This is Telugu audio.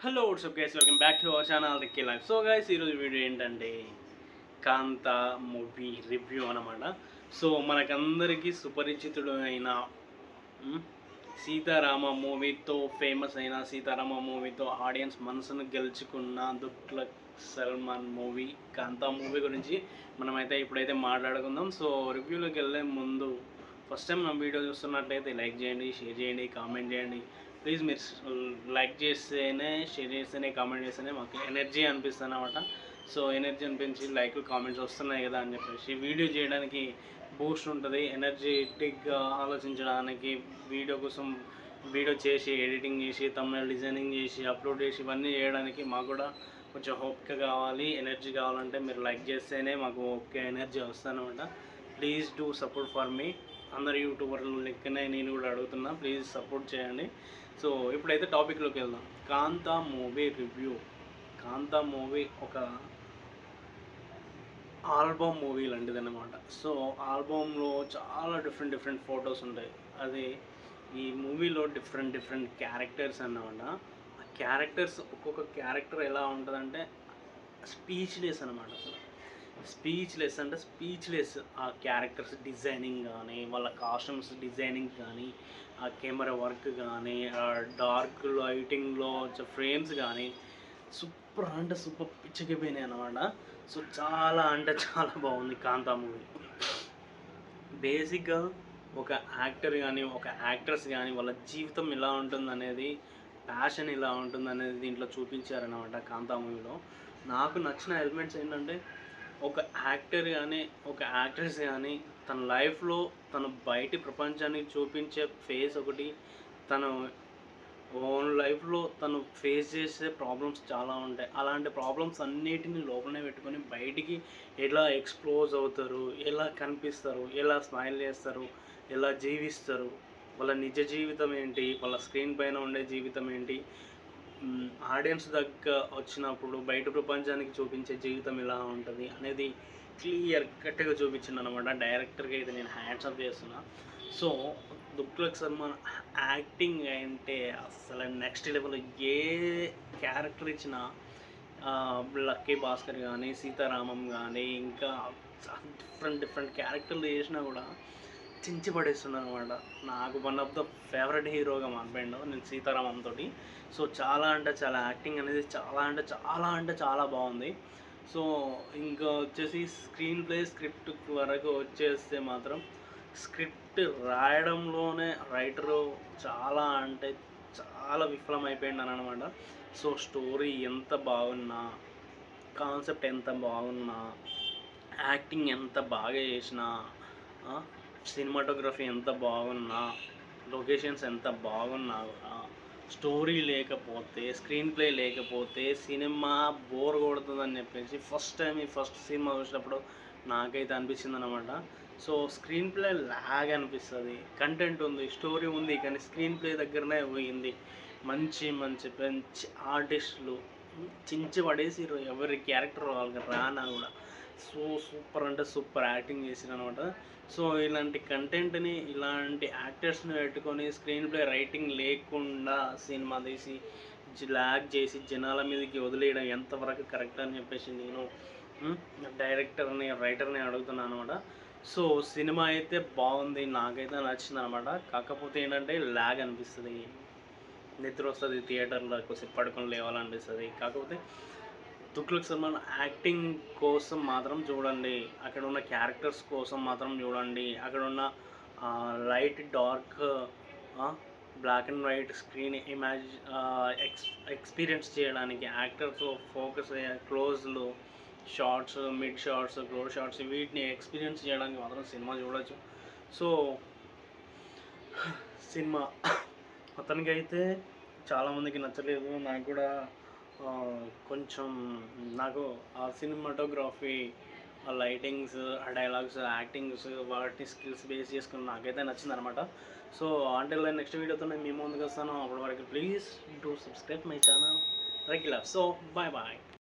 Hello WhatsApp guys, welcome back to our channel Ricky life. So guys, ఈరోజు వీడియో ఏంటంటే కాంతా మూవీ రివ్యూ అనమాట. సో మనకందరికీ సుపరిచితుడు అయిన సీతారామ మూవీతో ఫేమస్ అయిన సీతారామ మూవీతో ఆడియన్స్ మనసును గెలుచుకున్న దుక్లక్ సల్మాన్ మూవీ కాంతా మూవీ గురించి మనమైతే ఇప్పుడైతే మాట్లాడుకుందాం. సో రివ్యూలోకి వెళ్ళే ముందు ఫస్ట్ టైం నా వీడియో చూస్తున్నట్లయితే లైక్ చేయండి, షేర్ చేయండి, కామెంట్ చేయండి. ప్లీజ్ మీరు లైక్ చేస్తేనే, షేర్ చేస్తేనే, కామెంట్ చేస్తేనే మాకు ఎనర్జీ అనిపిస్తుంది అన్నమాట. సో ఎనర్జీ అనిపించి లైక్లు కామెంట్స్ వస్తున్నాయి కదా అని చెప్పేసి వీడియో చేయడానికి బూస్ట్ ఉంటుంది, ఎనర్జెటిక్గా ఆలోచించడానికి, వీడియో కోసం వీడియో చేసి ఎడిటింగ్ చేసి తమిళ డిజైనింగ్ చేసి అప్లోడ్ చేసి ఇవన్నీ చేయడానికి మాకు కూడా కొంచెం హోప్గా కావాలి, ఎనర్జీ కావాలంటే మీరు లైక్ చేస్తేనే మాకు ఓకే ఎనర్జీ వస్తుందన్నమాట. Please do support for me. అందరు యూట్యూబర్లు లెక్కనే నేను కూడా అడుగుతున్నా, ప్లీజ్ సపోర్ట్ చేయండి. సో ఇప్పుడైతే టాపిక్లోకి వెళ్దాం. కాంతా మూవీ రివ్యూ. కాంతా మూవీ ఒక ఆల్బమ్ మూవీ లాంటిది అనమాట. సో ఆల్బమ్లో చాలా డిఫరెంట్ ఫొటోస్ ఉంటాయి. అది ఈ మూవీలో డిఫరెంట్ క్యారెక్టర్స్ అన్నమాట. ఆ క్యారెక్టర్స్ ఒక్కొక్క క్యారెక్టర్ ఎలా ఉంటుందంటే స్పీచ్లెస్ అనమాట. అసలు స్పీచ్లెస్ అంటే స్పీచ్లెస్. ఆ క్యారెక్టర్స్ డిజైనింగ్ కానీ, వాళ్ళ కాస్ట్యూమ్స్ డిజైనింగ్ కానీ, ఆ కెమెరా వర్క్ కానీ, ఆ డార్క్ లైటింగ్లో వచ్చే ఫ్రేమ్స్ కానీ సూపర్ అంటే సూపర్ పిచ్చకిపోయినాయి అనమాట. సో చాలా అంటే చాలా బాగుంది కాంతా మూవీ. బేసిక్గా ఒక యాక్టర్ కానీ, ఒక యాక్ట్రెస్ కానీ వాళ్ళ జీవితం ఎలా ఉంటుందనేది, ప్యాషన్ ఎలా ఉంటుందనేది దీంట్లో చూపించారనమాట కాంతా మూవీలో. నాకు నచ్చిన ఎలిమెంట్స్ ఏంటంటే, ఒక యాక్టర్ కానీ, ఒక యాక్ట్రెస్ కానీ తన లైఫ్లో తను బయటి ప్రపంచానికి చూపించే ఫేస్ ఒకటి, తను ఓన్ లైఫ్లో తను ఫేస్ చేసే ప్రాబ్లమ్స్ చాలా ఉంటాయి. అలాంటి ప్రాబ్లమ్స్ అన్నిటిని లోపలనే పెట్టుకొని బయటికి ఎలా ఎక్స్ప్లోజ్ అవుతారు, ఎలా కనిపిస్తారు, ఎలా స్మైల్ చేస్తారు, ఎలా జీవిస్తారు, వాళ్ళ నిజ జీవితం ఏంటి, వాళ్ళ స్క్రీన్ పైన ఉండే జీవితం ఏంటి, ఆడియన్స్ దగ్గర వచ్చినప్పుడు బయట ప్రపంచానికి చూపించే జీవితం ఎలా ఉంటుంది అనేది క్లియర్ కట్గా చూపించింది అనమాట. డైరెక్టర్కి అయితే నేను హ్యాండ్స్ అప్ చేస్తున్నా. సో దుక్లక్ సల్మాన్ యాక్టింగ్ అంటే అసలు నెక్స్ట్ లెవెల్. ఏ క్యారెక్టర్ ఇచ్చినా లక్కీ భాస్కర్ కానీ, సీతారామం కానీ, ఇంకా డిఫరెంట్ క్యారెక్టర్లు చేసినా కూడా చించి పడేస్తున్నాను అనమాట. నాకు వన్ ఆఫ్ ద ఫేవరెట్ హీరోగా మారిపోయిండు నేను సీతారామంతో. సో చాలా అంటే చాలా యాక్టింగ్ అనేది చాలా బాగుంది. సో ఇంకా వచ్చేసి స్క్రీన్ ప్లే స్క్రిప్ట్ వరకు వచ్చేస్తే మాత్రం స్క్రిప్ట్ రాయడంలోనే రైటరు చాలా అంటే చాలా విఫలమైపోయింది అని అనమాట. సో స్టోరీ ఎంత బాగున్నా, కాన్సెప్ట్ ఎంత బాగున్నా, యాక్టింగ్ ఎంత బాగా చేసినా, సినిమాటోగ్రఫీ ఎంత బాగున్నా, లొకేషన్స్ ఎంత బాగున్నా కూడా స్టోరీ లేకపోతే, స్క్రీన్ ప్లే లేకపోతే సినిమా బోర్ కొడుతుందని చెప్పేసి ఫస్ట్ సినిమా చూసినప్పుడు నాకైతే అనిపించింది అనమాట. సో స్క్రీన్ ప్లే లాగ్ అనిపిస్తుంది. కంటెంట్ ఉంది, స్టోరీ ఉంది, కానీ స్క్రీన్ ప్లే దగ్గరనే పోయింది. మంచి ఆర్టిస్టులు చించి పడేసి ఎవరి క్యారెక్టర్ వాళ్ళకి రానా కూడా సో సూపర్ అంటే సూపర్ యాక్టింగ్ చేసిన అనమాట. సో ఇలాంటి కంటెంట్ని, ఇలాంటి యాక్టర్స్ని పెట్టుకొని స్క్రీన్ ప్లే రైటింగ్ లేకుండా సినిమా తీసి ల్యాగ్ చేసి జనాల మీదకి వదిలేయడం ఎంతవరకు కరెక్ట్ అని చెప్పేసి నేను డైరెక్టర్ని, రైటర్ని అడుగుతున్నాను అనమాట. సో సినిమా అయితే బాగుంది, నాకైతే నచ్చింది అనమాట. కాకపోతే ఏంటంటే ల్యాగ్ అనిపిస్తుంది, నిద్ర వస్తుంది, థియేటర్లో కొద్దిసేపు పడుకొని లేవాలనిపిస్తుంది. కాకపోతే దుక్లక్ సల్మాన్ యాక్టింగ్ కోసం మాత్రం చూడండి, అక్కడ ఉన్న క్యారెక్టర్స్ కోసం మాత్రం చూడండి, అక్కడ ఉన్న light dark black and white screen experience చేయడానికి యాక్టర్స్ ఫోకస్ అయ్యే క్లోజ్లు, shots, mid shots, close shots వీటిని ఎక్స్పీరియన్స్ చేయడానికి మాత్రం సినిమా చూడొచ్చు. సో సినిమా అతనికి అయితే చాలామందికి నచ్చలేదు, నాకు కూడా కొంచెం నాకు ఆ సినిమాటోగ్రఫీ, ఆ లైటింగ్స్, ఆ డైలాగ్స్, యాక్టింగ్స్, వాటి స్కిల్స్ బేస్ చేసుకుని నాకైతే నచ్చింది అనమాట. సో అంటే నెక్స్ట్ వీడియోతో నేను మీ ముందుకు వస్తాను. అప్పటి వరకు please do subscribe my channel regular. So bye.